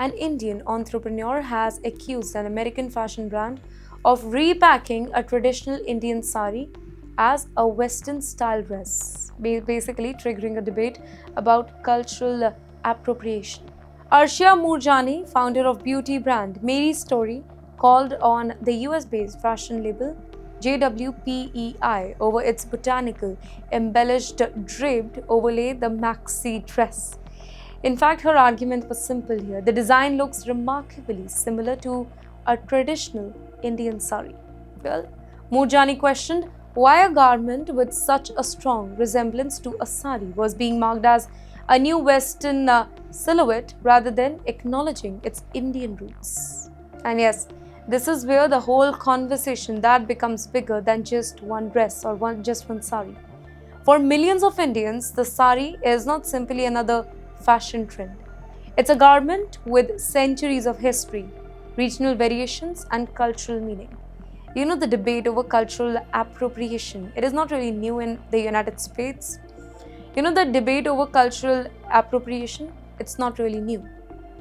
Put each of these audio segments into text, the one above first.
An Indian entrepreneur has accused an American fashion brand of repacking a traditional Indian sari as a Western style dress, basically triggering a debate about cultural appropriation. Arshia Moorjani, founder of beauty brand Mary's Story, called on the US-based fashion label JW PEI over its Botanical, embellished, draped overlay, the Maxi dress. In fact, her argument was simple here. The design looks remarkably similar to a traditional Indian sari. Well, Moorjani questioned why a garment with such a strong resemblance to a sari was being marked as a new Western silhouette rather than acknowledging its Indian roots. And yes, this is where the whole conversation that becomes bigger than just one dress or just one sari. For millions of Indians, the sari is not simply another fashion trend. It's a garment with centuries of history, regional variations, and cultural meaning. You know, the debate over cultural appropriation, it is not really new in the United States. You know, the debate over cultural appropriation, it's not really new.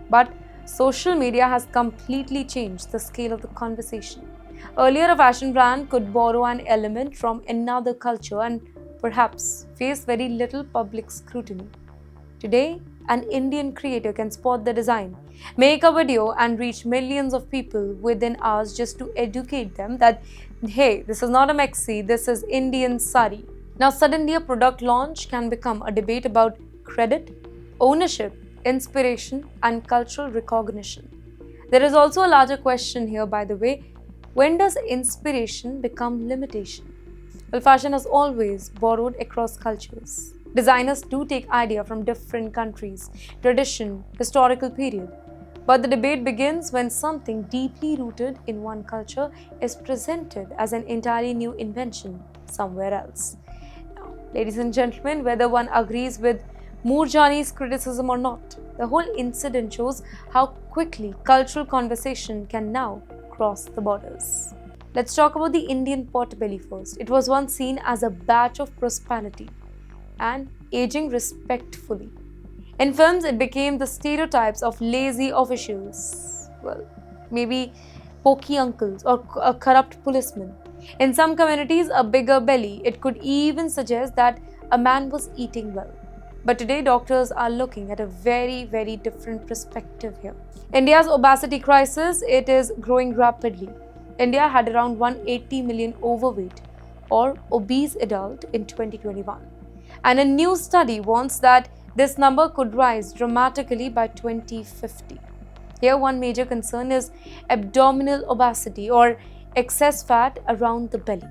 But social media has completely changed the scale of the conversation. Earlier, a fashion brand could borrow an element from another culture and perhaps face very little public scrutiny. Today, an Indian creator can spot the design, make a video, and reach millions of people within hours just to educate them that, hey, this is not a Maxi, this is Indian sari. Now, suddenly a product launch can become a debate about credit, ownership, inspiration, and cultural recognition. There is also a larger question here, by the way. When does inspiration become limitation? Well, fashion has always borrowed across cultures. Designers do take idea from different countries, tradition, historical period. But the debate begins when something deeply rooted in one culture is presented as an entirely new invention somewhere else. Now, ladies and gentlemen, whether one agrees with Moorjani's criticism or not, the whole incident shows how quickly cultural conversation can now cross the borders. Let's talk about the Indian potbelly first. It was once seen as a badge of prosperity and aging respectfully. In films, it became the stereotypes of lazy officials, well, maybe pokey uncles or a corrupt policeman. In some communities, a bigger belly, it could even suggest that a man was eating well. But today, doctors are looking at a very, very different perspective here. India's obesity crisis, it is growing rapidly. India had around 180 million overweight or obese adult in 2021. And a new study warns that this number could rise dramatically by 2050. Here, one major concern is abdominal obesity or excess fat around the belly.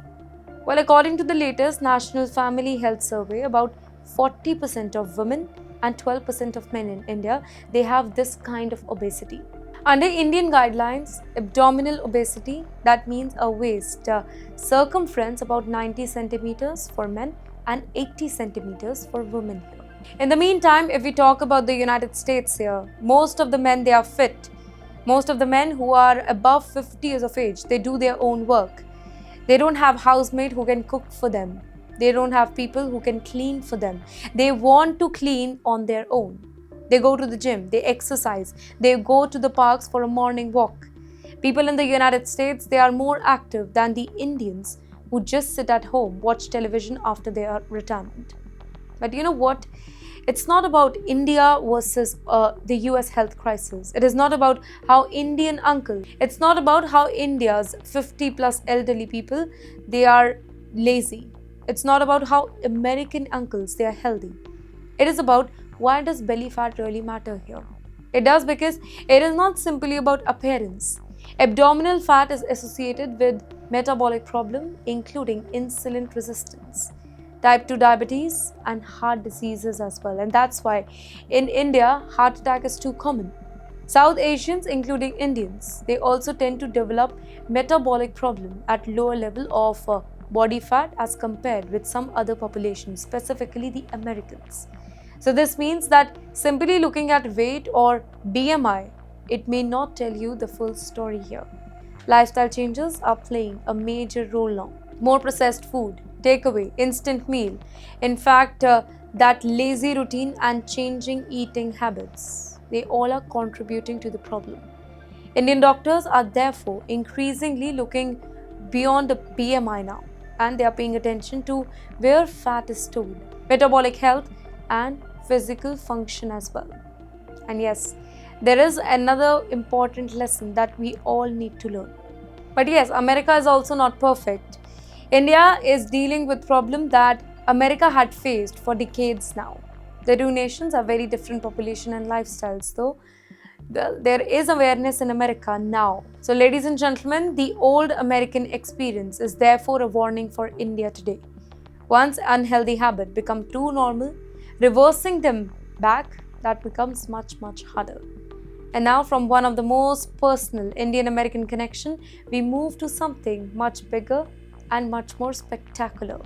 Well, according to the latest National Family Health Survey, about 40% of women and 12% of men in India, they have this kind of obesity. Under Indian guidelines, abdominal obesity, that means a waist circumference about 90 centimeters for men and 80 centimeters for women here. In the meantime, if we talk about the United States here, most of the men, they are fit. Most of the men who are above 50 years of age, they do their own work. They don't have housemaid who can cook for them. They don't have people who can clean for them. They want to clean on their own. They go to the gym, they exercise, they go to the parks for a morning walk. People in the United States, they are more active than the Indians who just sit at home, watch television after their retirement. But you know what? It's not about India versus the US health crisis. It is not about how Indian uncle, it's not about how India's 50 plus elderly people, they are lazy. It's not about how American uncles, they are healthy. It is about why does belly fat really matter here? It does because it is not simply about appearance. Abdominal fat is associated with metabolic problem, including insulin resistance, type 2 diabetes, and heart diseases as well. And that's why in India, heart attack is too common. South Asians, including Indians, they also tend to develop metabolic problem at lower level of body fat as compared with some other populations, specifically the Americans. So this means that simply looking at weight or BMI, it may not tell you the full story here. Lifestyle changes are playing a major role now. More processed food, takeaway, instant meal. In fact, that lazy routine and changing eating habits. They all are contributing to the problem. Indian doctors are therefore increasingly looking beyond the BMI now, and they are paying attention to where fat is stored, metabolic health, and physical function as well. And yes, there is another important lesson that we all need to learn. But yes, America is also not perfect. India is dealing with problems that America had faced for decades now. The two nations have very different population and lifestyles, though there is awareness in America now. So, ladies and gentlemen, the old American experience is therefore a warning for India today. Once unhealthy habits become too normal, reversing them back, that becomes much harder. And now, from one of the most personal Indian-American connection, we move to something much bigger and much more spectacular.